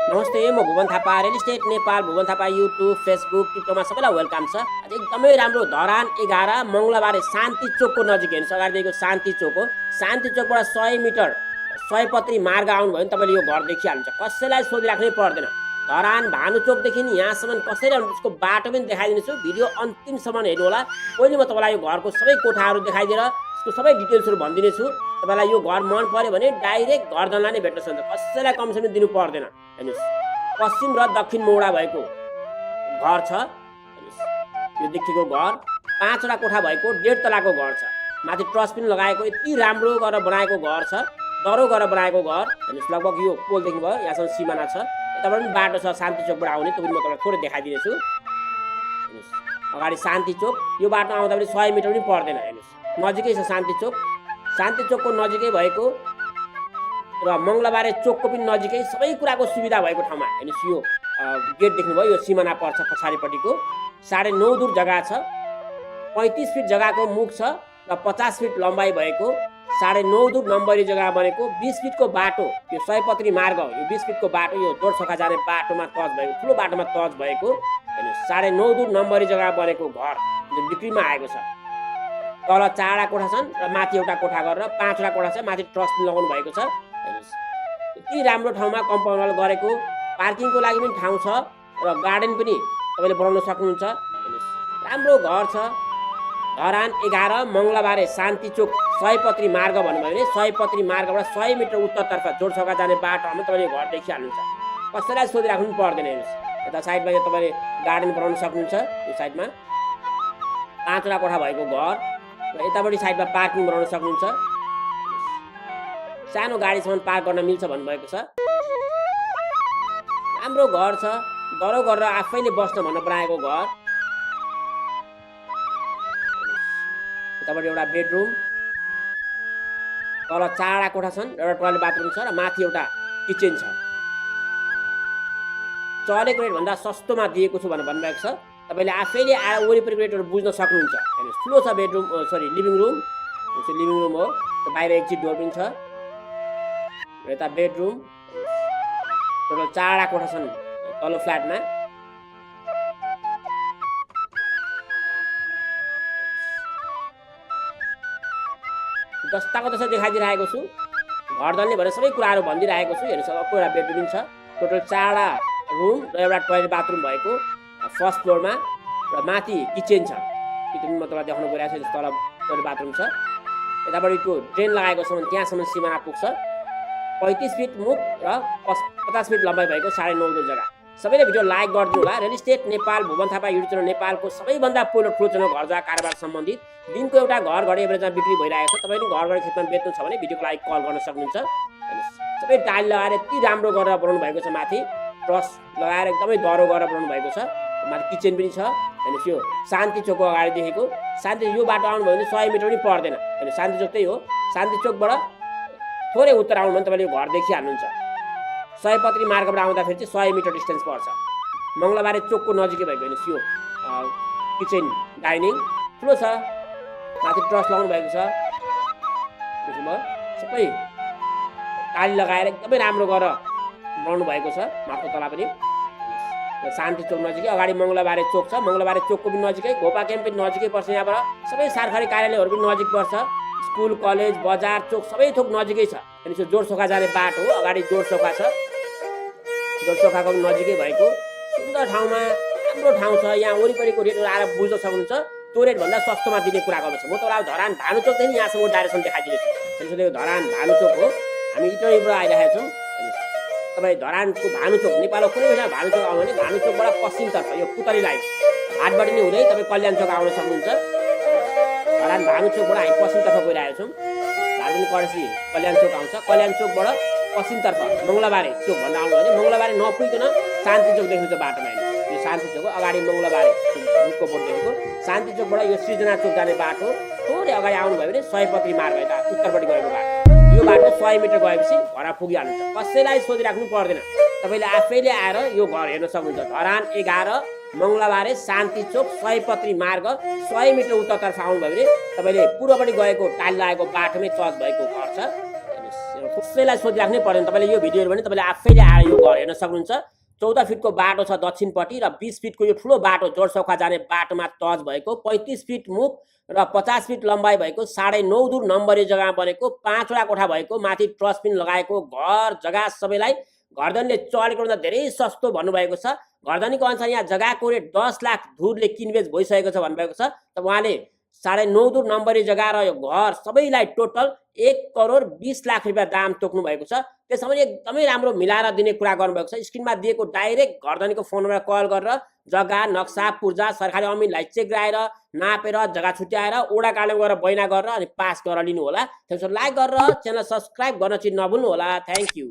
नमस्ते, म Bhuwan Thapa, real estate Nepal Bhuwan Thapa YouTube Facebook टिकटकमा सबैलाई वेलकम छ। आज एकदमै राम्रो धरान 11 मङ्गलबारे शान्ति चोकको नजिक हेर्नुहोस्, अगाडि दिएको शान्ति चोक हो। शान्ति चोकबाट 100 मिटर सयपत्री मार्ग आउनुभयो भने तपाईँले यो घर देखिहाल्नुहुन्छ, कसैलाई सोधिराख्नै पर्दैन। धरान भानुचोकदेखि यहाँसम्म कसरी आउनु त्यसको बाटो पनि देखाइदिनेछु, भिडियो अन्तिमसम्म हेर्नु होला। पहिले म तपाईँलाई यो घरको सबै कोठाहरू देखाइदिएर यसको सबै डिटेल्सहरू भनिदिनेछु। तपाईँलाई यो घर मन पर्यो भने डाइरेक्ट घर धनलाई नै भेट्न सक्नुहुन्छ, कसैलाई कमिसन दिनु पर्दैन। हेर्नुहोस्, पश्चिम र दक्षिण मोडा भएको घर छ। हेर्नुहोस्, यो देखिएको घर 5वटा कोठा भएको 1.5 तलाको घर छ। माथि ट्रस पनि लगाएको, यति राम्रो गरेर बनाएको घर छ, दह्रो गरेर बनाएको घर। हेर्नुहोस्, लगभग यो पोल देख्नुभयो, यहाँसम्म सिमाना छ। यताबाट पनि बाटो छ शान्ति चोकबाट आउने, त्यो पनि म तपाईँलाई थोरै देखाइदिनेछु। हेर्नुहोस्, अगाडि शान्ति चोक, यो बाटो आउँदा पनि 100 मिटर पनि पर्दैन। हेर्नुहोस्, नजिकै छ शान्ति चोक। शान्ति चोकको नजिकै भएको र मङ्गलबारे चोकको पनि नजिकै सबै कुराको सुविधा भएको ठाउँमा। हेर्नुहोस्, यो गेट देख्नुभयो, यो सिमाना पर्छ पछाडिपट्टिको। 9.5 दूर जग्गा छ, 35 फिट जग्गाको मुख छ र 50 फिट लम्बाइ भएको 9.5 दूर नम्बरी जग्गा बनेको। 20 फिटको बाटो, यो सयपत्री मार्ग हो। यो 20 फिटको बाटो यो जोरसोखा जाने बाटोमा टच भएको, ठुलो बाटोमा टच भएको। हेर्नुहोस्, 9.5 दूर नम्बरी जग्गा बनेको घर जुन बिक्रीमा आएको छ। तल 4वटा कोठा छन् र माथि एउटा कोठा गरेर 5वटा कोठा छ, माथि ट्रस पनि लगाउनु भएको छ। हेर्नुहोस्, यति राम्रो ठाउँमा कम्पाउन्ड वाल गरेको, पार्किङको लागि पनि ठाउँ छ र गार्डन पनि तपाईँले बनाउन सक्नुहुन्छ। हेर्नुहोस्, राम्रो घर छ। धरान 11 मङ्गलबारे शान्ति चोक सयपत्री मार्ग भन्नुभयो भने सयपत्री मार्गबाट 100 मिटर उत्तरतर्फ जोरसोखा जाने बाटोमा तपाईँले घर देखिहाल्नुहुन्छ, कसैलाई सोधिराख्नु पर्दैन। हेर्नुहोस्, यता साइडमा यो तपाईँले गार्डन बनाउन सक्नुहुन्छ। यो साइडमा 5वटा कोठा भएको घर र यतापट्टि साइडमा पार्किङ बनाउन सक्नुहुन्छ। सानो गाडीसम्म पार्क गर्न मिल्छ भन्नुभएको छ। राम्रो घर छ, दह्रो गरेर आफैले बस्न भनेर बनाएको घर। यतापट्टि एउटा बेडरुम, तल 4वटा कोठा छन्, एउटा टोयलेट बाथरुम छ र माथि एउटा किचन छ। चलेको रेटभन्दा सस्तोमा दिएको छु भनेर भन्नुभएको छ। तपाईँले आफैले आएर वरिपरि रेटहरू बुझ्न सक्नुहुन्छ। हेर्नुहोस्, ठुलो छ बेडरुम, लिभिङ रुम। यो लिभिङ रुम हो, बाहिर एक्जिट डोर पनि छ। यता बेडरुम, टोटल 4वटा कोठा छन् तल्लो फ्ल्याटमा। जस्ताको जस्तो देखाइदिइरहेको छु, घर दल्ने भनेर सबै कुराहरू भनिदिइरहेको छु। हेर्नुहोस्, अर्को एउटा बेडरुम छ, टोटल 4वटा रुम र एउटा टोयलेट बाथरुम भएको फर्स्ट फ्लोरमा र माथि किचन छ। किचन म तपाईँलाई देखाउनु गइरहेको छु। तल टोयलेट बाथरुम छ, यतापट्टि त्यो ड्रेन लगाएको छ भने त्यहाँसम्म सिमाना पुग्छ। 35 फिट मुख र 50 फिट लम्बाइ भएको 9.5 दूर जग्गा। सबैले भिडियो लाइक गरिदिनु होला। Real estate Nepal Bhuwan Thapa YouTube channel नेपालको सबैभन्दा पहिलो ठुलो च्यानल घर जग्गा कारोबार सम्बन्धित। दिनको एउटा घर घडी एभरेजमा बिक्री भइरहेको छ। तपाईँले घर घडी खेतमा बेच्नु छ भने भिडियोको लागि कल गर्न सक्नुहुन्छ। हेर्नुहोस्, सबै टाइल लगाएर यति राम्रो गरेर बनाउनु भएको छ। माथि ट्रस लगाएर एकदमै दह्रो गरेर बनाउनु भएको छ। माथि किचन पनि छ। हेर्नुहोस्, यो शान्ति चोकको अगाडि देखेको शान्ति, यो बाटो आउनुभयो भने 100 मिटर पनि पर्दैन। हेर्नुहोस्, शान्ति चोक त्यही हो। शान्ति चोकबाट थोरै उत्तर आउनु भने तपाईँले यो घर देखिहाल्नुहुन्छ। सयपत्री मार्गबाट आउँदाखेरि चाहिँ 100 मिटर डिस्टेन्स पर्छ। मङ्गलबारे चोकको नजिकै भएको। हेर्नुहोस्, यो किचन डाइनिङ ठुलो छ, माथि ट्रस लगाउनु भएको छ। बुझ्नुभयो, सबै टाली लगाएर एकदमै राम्रो गरेर बनाउनु भएको छ। माथि तला पनि शान्ति चोक नजिकै। अगाडि मङ्गलबारे चोक छ, मङ्गलबारे चोकको पनि नजिकै, घोपा क्याम्प पनि नजिकै पर्छ। यहाँबाट सबै सरकारी कार्यालयहरू पनि नजिक पर्छ, स्कुल कलेज बजार चोक सबै थोक नजिकै छ। हेर्नुहोस्, यो जोरसोखा जाने बाटो हो, अगाडि जोरसोखा छ। जोरसोखाको पनि नजिकै भएको सुन्दर ठाउँमा राम्रो ठाउँ छ। यहाँ वरिपरिको रेटहरू आएर बुझ्न सक्नुहुन्छ। त्यो रेटभन्दा सस्तोमा दिने कुरा गर्नु छ। म तपाईँलाई धरान भानुचोकदेखि यहाँसम्म डाइरेक्सन देखाइदिनेछु। हेर्नुहोस्, यो धरान भानुचोक हो, हामी इटरीबाट आइरहेका छौँ। हेर्नुहोस्, तपाईँ धरानको भानुचोक, नेपालको कुनै बेला भानुचोक आउनु भने भानुचोकबाट पश्चिमतर्फ यो पुतली लाइन हाटबाट नै हुँदै तपाईँ कल्याण चोक आउन सक्नुहुन्छ। धरान भानुचोकबाट हामी पश्चिमतर्फ गइरहेका छौँ। धार्मिक करेसी कल्याण चोक आउँछ। कल्याण चोकबाट पश्चिमतर्फ मङ्गलबारे चोक भन्दा आउनु भने मङ्गलबारे नपुगिकन शान्ति चोक देख्नुहुन्छ बाटोमा। हेर्नुहोस्, यो शान्ति चोक हो, अगाडि मङ्गलबारे रुखको बोर्ड देखेको। शान्ति चोकबाट यो सृजना चोक जाने बाटो थोरै अगाडि आउनुभयो भने सयपत्री मार्ग यता उत्तरपट्टि गएको बाटो। यो बाटो 100 मिटर गएपछि घर पुगिहाल्नुहुन्छ, कसैलाई सोधिराख्नु पर्दैन। तपाईँले आफैले आएर यो घर हेर्न सक्नुहुन्छ। धरान 11 मङ्गलबारे शान्ति चोक सयपत्री मार्ग 100 मिटर उत्तरतर्फ आउनुभयो भने तपाईँले पूर्वपट्टि गएको टाइल लागेको बाटोमै टच भएको घर छ। हेर्नुहोस्, कसैलाई सोधिराख्नै पर्दैन। तपाईँले यो भिडियोहरू पनि तपाईँले आफैले आएर यो घर हेर्न सक्नुहुन्छ। 14 फिटको बाटो छ दक्षिणपट्टि र 20 फिटको यो ठुलो बाटो जोरसौखा जाने बाटोमा टच भएको, 35 फिट मुख र 50 फिट लम्बाइ भएको, 9.5 दूर नम्बरी जग्गामा बनेको, 5 वटा कोठा भएको, माथि ट्रस पिन लगाएको घर जग्गा सबैलाई घरधनीले चलेको भन्दा धेरै सस्तो भन्नुभएको छ। घरधनीको अनुसार यहाँ जग्गाको रेट 10 लाख धुरले किनबेच भइसकेको छ भन्नुभएको छ। त उहाँले 9.5 दूर नम्बरी जग्गा र यो घर सबैलाई टोटल 1,20,00,000 रुपियाँ दाम तोक्नु भएको छ। त्यसमा पनि एकदमै राम्रो मिलाएर दिने कुरा गर्नुभएको छ। स्क्रिनमा दिएको डाइरेक्ट घरधनीको फोनमा कल गरेर जग्गा नक्सा पूर्जा सरकारी अमिनलाई चेक गराएर नापेर जग्गा छुट्याएर ओडा कार्यालयमा गएर बैना गरेर अनि पास गरेर लिनु होला। त्यसो लाइक गरेर च्यानल सब्स्क्राइब गर्न चाहिँ नभुल्नु होला। Thank you.